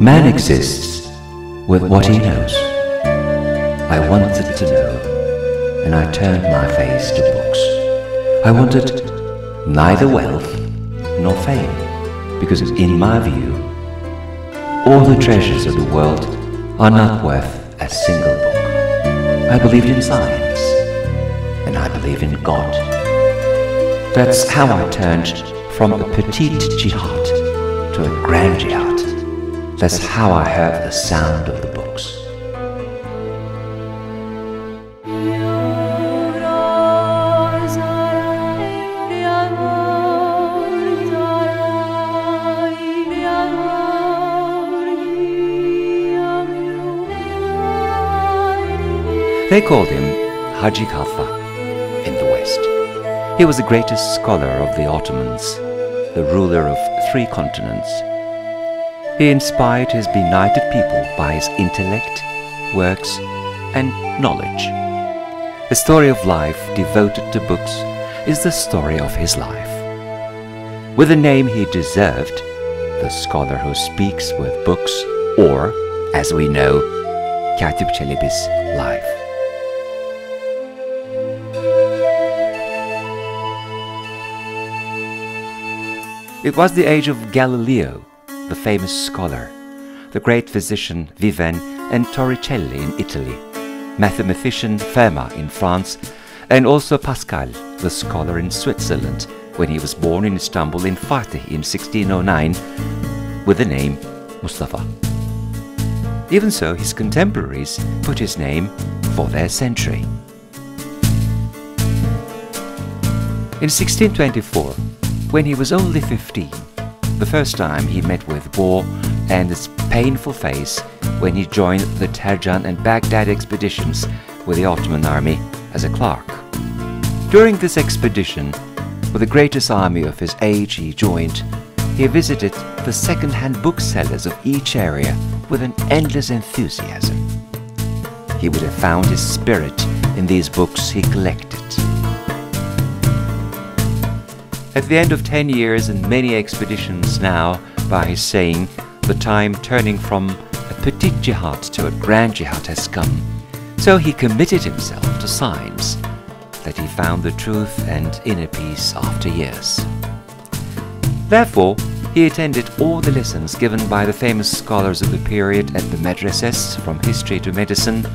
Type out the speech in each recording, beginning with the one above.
Man exists with what he knows. I wanted to know, and I turned my face to books. I wanted neither wealth nor fame, because in my view, all the treasures of the world are not worth a single book. I believed in science, and I believe in God. That's how I turned from a petite jihad to a grand jihad. That's how I heard the sound of the books. They called him Haji Kalfa in the West. He was the greatest scholar of the Ottomans, the ruler of 3 continents. He inspired his benighted people by his intellect, works, and knowledge. The story of life devoted to books is the story of his life. With the name he deserved, the scholar who speaks with books, or, as we know, KATİP ÇELEBİ's life. It was the age of Galileo, the famous scholar, the great physician Vivian and Torricelli in Italy, mathematician Fermat in France, and also Pascal, the scholar in Switzerland, when he was born in Istanbul in Fatih in 1609, with the name Mustafa. Even so, his contemporaries put his name for their century. In 1624, when he was only 15, the first time he met with war and its painful face when he joined the Terjan and Baghdad expeditions with the Ottoman army as a clerk. During this expedition, with the greatest army of his age he joined, he visited the second-hand booksellers of each area with an endless enthusiasm. He would have found his spirit in these books he collected. At the end of 10 years and many expeditions now, by his saying, the time turning from a petite jihad to a grand jihad has come, so he committed himself to science, that he found the truth and inner peace after years. Therefore, he attended all the lessons given by the famous scholars of the period at the madrasas, from history to medicine,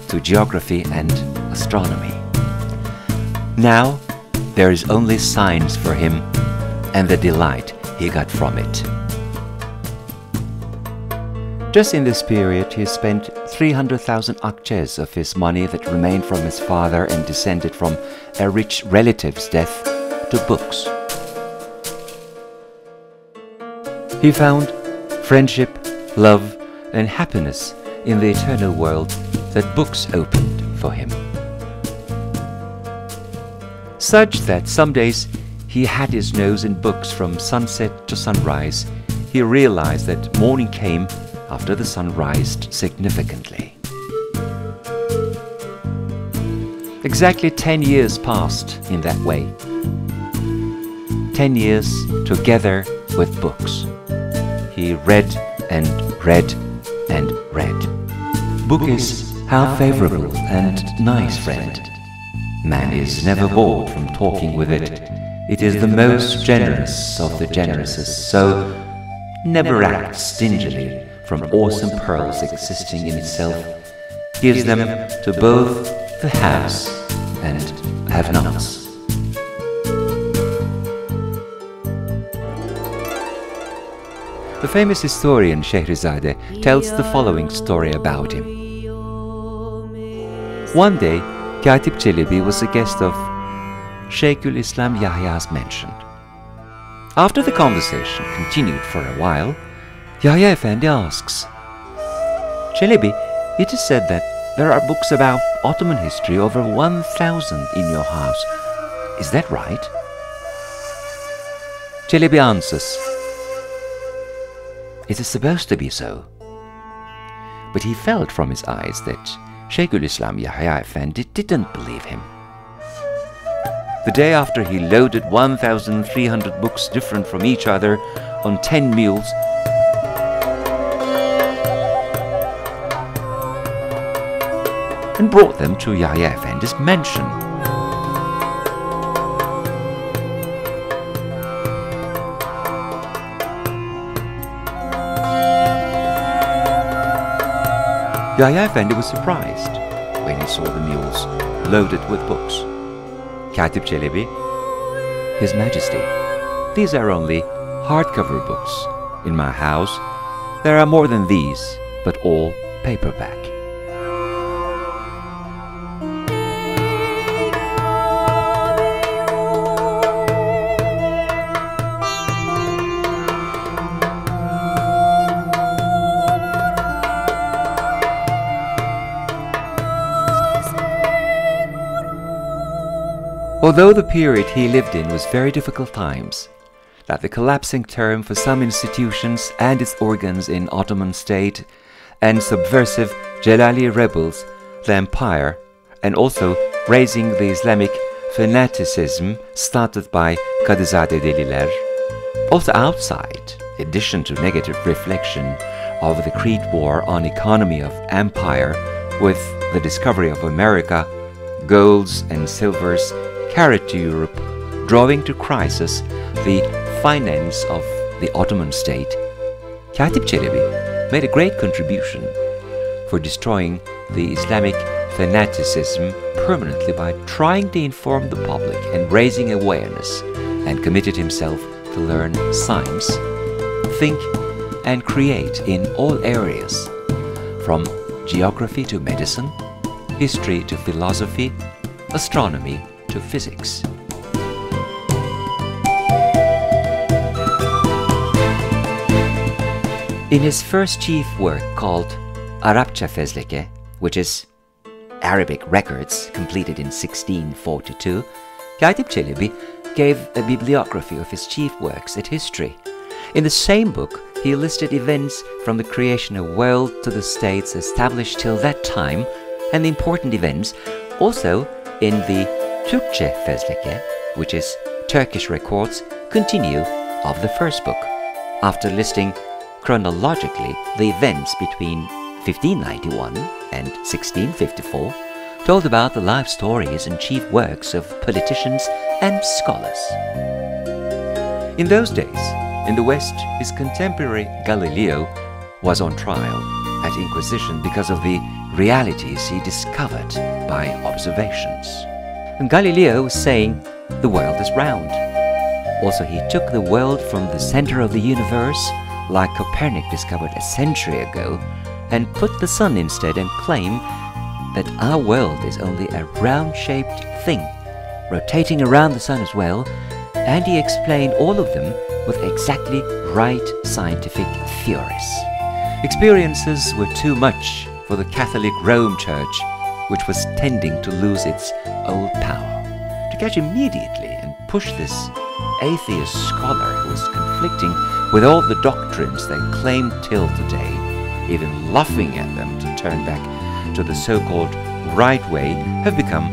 to geography and astronomy. Now, there is only science for him and the delight he got from it. Just in this period, he spent 300,000 akçes of his money that remained from his father and descended from a rich relative's death to books. He found friendship, love, and happiness in the eternal world that books opened for him. Such that some days he had his nose in books from sunset to sunrise. He realized that morning came after the sun rised significantly. Exactly 10 years passed in that way. 10 years together with books. He read and read and read. Book is how favorable and nice friend. Man is never bored from talking with it. It is the most generous of the generouses, so never act stingily from awesome pearls existing in itself. Gives them to both the haves and have-nots. The famous historian Şehrizade tells the following story about him. One day, Katip Çelebi was a guest of Şeyhülislam Yahya''s mansion. After the conversation continued for a while, Yahya Efendi asks, "Çelebi, it is said that there are books about Ottoman history over 1,000 in your house. Is that right?" Çelebi answers, "It is supposed to be so." But he felt from his eyes that Şeyhülislam Yahya Efendi didn't believe him. The day after he loaded 1,300 books different from each other on 10 mules, and brought them to Yahya Efendi's mansion. Yahya Efendi was surprised when he saw the mules loaded with books. Katip Çelebi, His Majesty, these are only hardcover books. In my house, there are more than these, but all paperback. Although the period he lived in was very difficult times, that the collapsing term for some institutions and its organs in Ottoman state and subversive Celali rebels, the empire, and also raising the Islamic fanaticism started by Kadizade Deliler, also outside, in addition to negative reflection of the Creed War on economy of empire with the discovery of America, golds and silvers carried to Europe, drawing to crisis the finance of the Ottoman state, Katip Çelebi made a great contribution for destroying the Islamic fanaticism permanently by trying to inform the public and raising awareness, and committed himself to learn science, think and create in all areas, from geography to medicine, history to philosophy, astronomy to physics. In his first chief work called Arapça Fezleke, which is Arabic Records, completed in 1642, Katip Çelebi gave a bibliography of his chief works at history. In the same book, he listed events from the creation of world to the states established till that time, and the important events also in the Türkçe Fezleke, which is Turkish records, continue of the first book, after listing chronologically the events between 1591 and 1654, told about the life stories and chief works of politicians and scholars. In those days, in the West, his contemporary Galileo was on trial at Inquisition because of the realities he discovered by observations. And Galileo was saying the world is round. Also, he took the world from the center of the universe, like Copernic discovered a century ago, and put the sun instead and claimed that our world is only a round-shaped thing, rotating around the sun as well, and he explained all of them with exactly right scientific theories. Experiences were too much for the Catholic Rome Church, which was tending to lose its old power. To catch immediately and push this atheist scholar who was conflicting with all the doctrines they claim till today, even laughing at them to turn back to the so-called right way, have become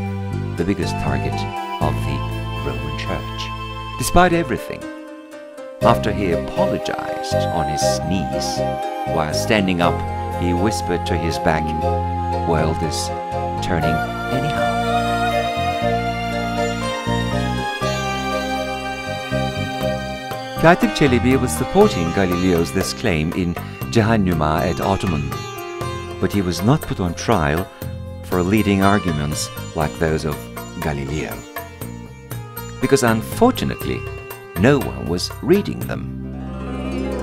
the biggest target of the Roman Church. Despite everything, after he apologized on his knees, while standing up, he whispered to his back, "World is turning anyhow." Katip Çelebi was supporting Galileo's this claim in Cehennuma et Autumn, but he was not put on trial for leading arguments like those of Galileo, because unfortunately no one was reading them.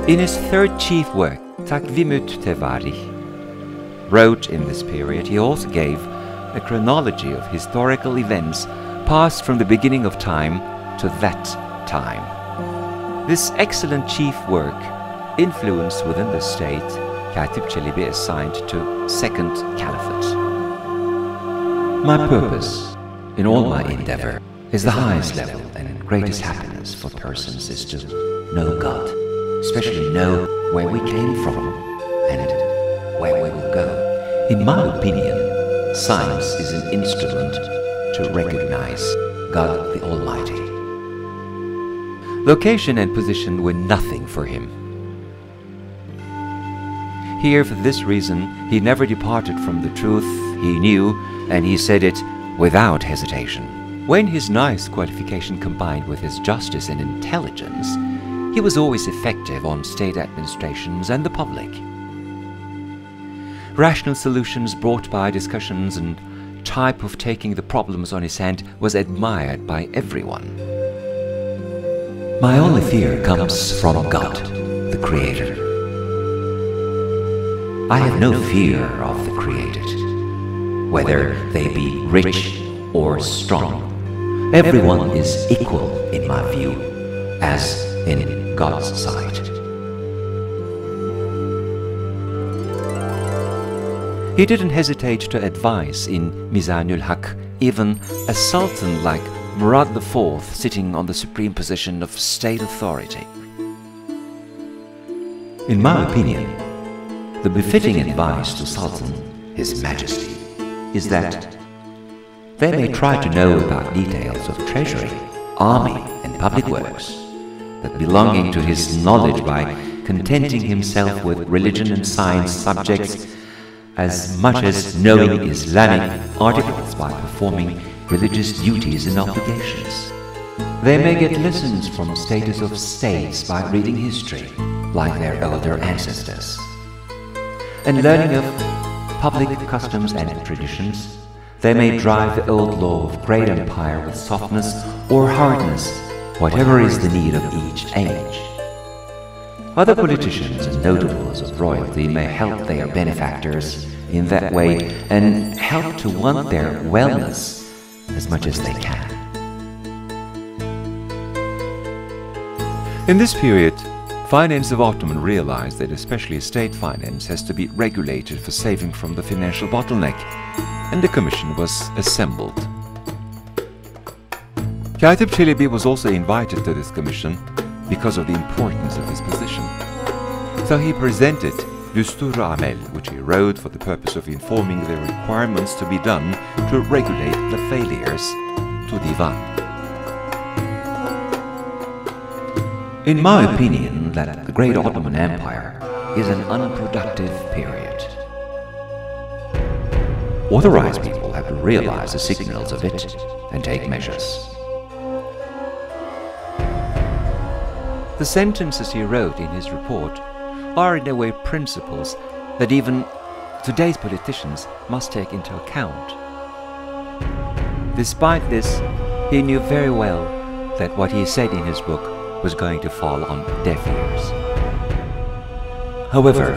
In his third chief work, Takvimü't wrote in this period, he also gave a chronology of historical events passed from the beginning of time to that time. This excellent chief work influenced within the state Katip Çelebi assigned to Second Caliphate. My purpose in all my endeavor is the highest level and greatest happiness for persons is to know God, especially know where we came from and where we will go. In my opinion, science is an instrument to recognize God the Almighty. Location and position were nothing for him. Here, for this reason, he never departed from the truth he knew, and he said it without hesitation. When his nice qualification combined with his justice and intelligence, he was always effective on state administrations and the public. Rational solutions brought by discussions and type of taking the problems on his hand was admired by everyone. My only fear comes from God, the Creator. I have no fear of the created, whether they be rich or strong. Everyone is equal in my view, as in God's sight. He didn't hesitate to advise in Mizanul Haq even a sultan like Murad IV sitting on the supreme position of state authority. In my opinion, the befitting advice to Sultan, His Majesty, is that they may try to know about details of treasury, army, and public works, that belonging to his knowledge by contenting himself with religion and science subjects as much as knowing Islamic articles by performing religious duties and obligations. They may get lessons from status of states by reading history, like their elder ancestors, and learning of public customs and traditions. They may drive the old law of great empire with softness or hardness, whatever is the need of each age. Other politicians and notables of royalty may help their benefactors in that way and help to want their wellness as much as they can. In this period, finance of Ottoman realized that especially state finance has to be regulated for saving from the financial bottleneck, and the commission was assembled. Katip Çelebi was also invited to this commission because of the importance of his position. So he presented Düstur-u Amel, which he wrote for the purpose of informing the requirements to be done to regulate the failures, to Divan. In my opinion, that the great Ottoman Empire is an unproductive period. Authorized people have to realize the signals of it and take measures. The sentences he wrote in his report are in a way principles that even today's politicians must take into account. Despite this, he knew very well that what he said in his book was going to fall on deaf ears. However,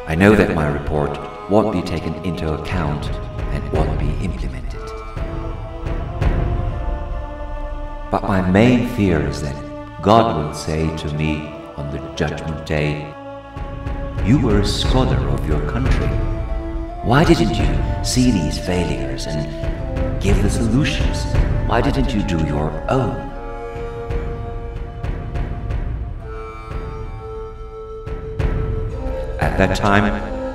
I know that my report won't be taken into account and won't be implemented. But my main fear is that God will say to me on the judgment day, "You were a scholar of your country. Why didn't you see these failures and give the solutions? Why didn't you do your own?" At that time,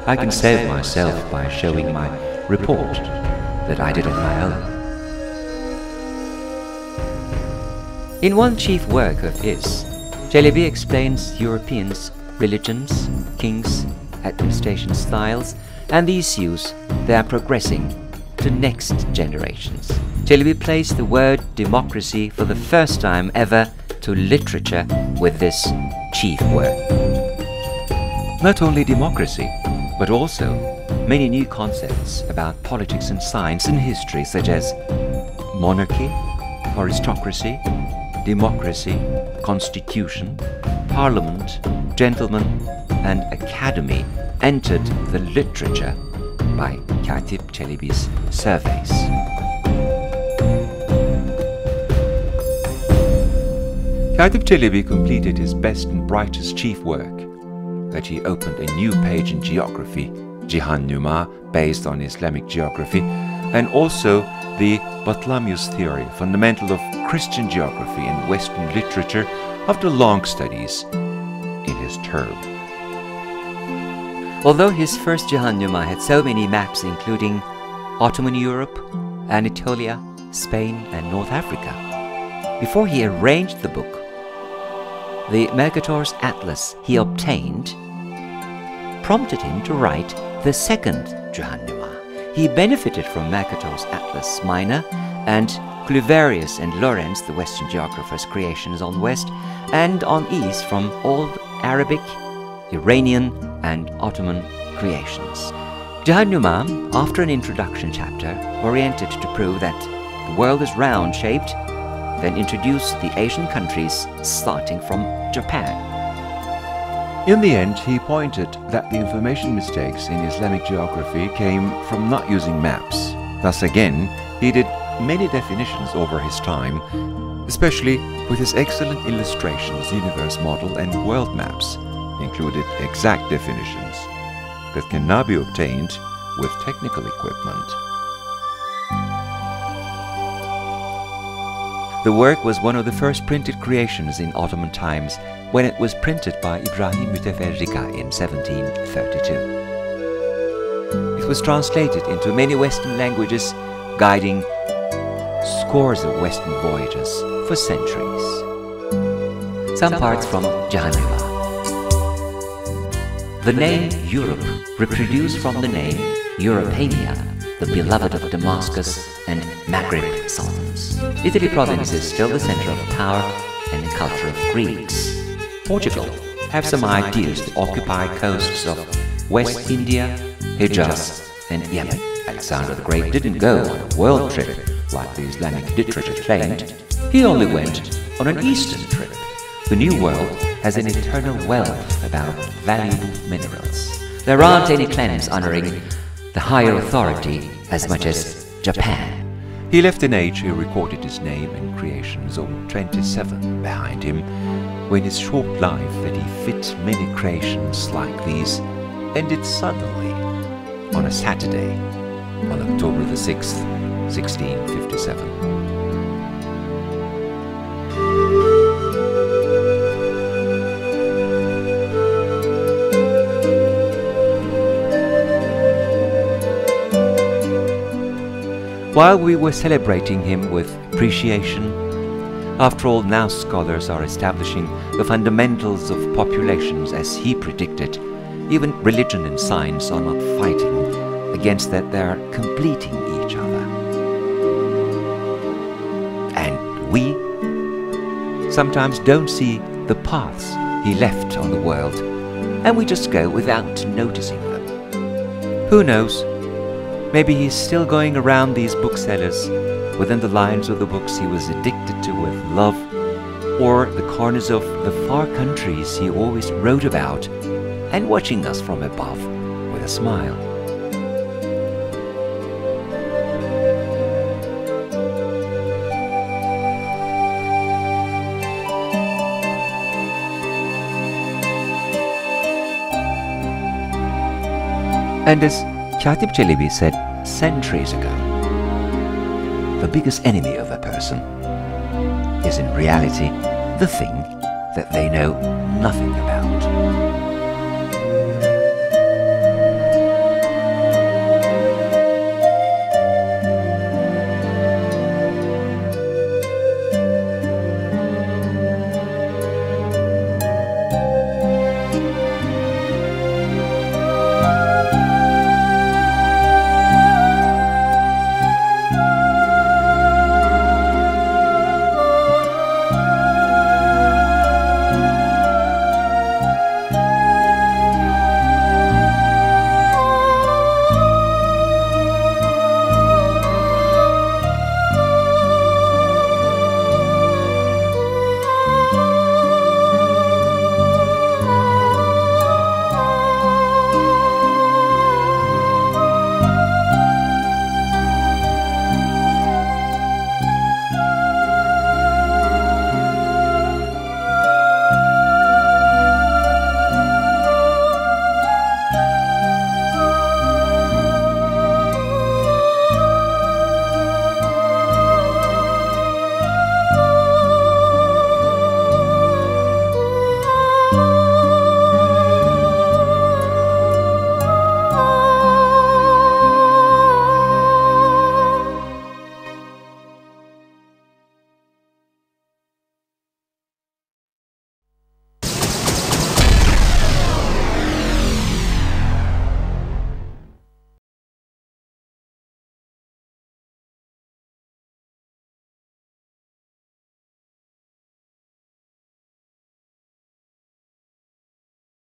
I can save myself by showing my report that I did on my own. In one chief work of his, Çelebi explains Europeans' religions, kings, administration styles, and the issues they are progressing to next generations. Çelebi placed the word democracy for the first time ever to literature with this chief work. Not only democracy, but also many new concepts about politics and science and history, such as monarchy, aristocracy, democracy, constitution, parliament, gentleman, and academy entered the literature by KATİP ÇELEBİ''s surveys. KATİP ÇELEBİ completed his best and brightest chief work, that he opened a new page in geography, Cihan Nüma, based on Islamic geography, and also the Batlamyus theory, fundamental of Christian geography and Western literature, after long studies in his term. Although his first Cihan Nüma had so many maps including Ottoman Europe, Anatolia, Spain and North Africa, before he arranged the book, the Mercator's Atlas he obtained prompted him to write the second Cihan Nüma. He benefited from Mercator's Atlas Minor and Cluverius and Lorenz, the Western geographers' creations on West, and on East from Old Arabic, Iranian and Ottoman creations. Cihan Nüma, after an introduction chapter, oriented to prove that the world is round-shaped, then introduced the Asian countries starting from Japan. In the end, he pointed that the information mistakes in Islamic geography came from not using maps. Thus again, he did many definitions over his time, especially with his excellent illustrations, universe model and world maps, included exact definitions that can now be obtained with technical equipment. The work was one of the first printed creations in Ottoman times, when it was printed by Ibrahim Müteferrika in 1732. It was translated into many Western languages, guiding scores of Western voyages for centuries. Some parts from Cihan Nüma. The name Europe, reproduced from the name Europania, the beloved of Damascus and Maghreb sultans. Italy province is still the center of power and the culture of Greeks. Portugal have some ideas to occupy coasts of West India, Hijaz and Yemen. Alexander the Great didn't go on a world trip like the Islamic literature claimed. He only went on an eastern trip. The New World has an eternal wealth about valuable minerals. There aren't any claims honoring the higher authority as much as Japan. He left an age he recorded his name and creations on 27 behind him, when his short life that he fit many creations like these ended suddenly on a Saturday on October the 6th, 1657. While we were celebrating him with appreciation, after all, now scholars are establishing the fundamentals of populations as he predicted. Even religion and science are not fighting against that, they are completing each other. And we sometimes don't see the paths he left on the world, and we just go without noticing them. Who knows? Maybe he's still going around these booksellers within the lines of the books he was addicted to with love, or the corners of the far countries he always wrote about, and watching us from above with a smile. And as KATİP ÇELEBİ said centuries ago, the biggest enemy of a person is in reality the thing that they know nothing about.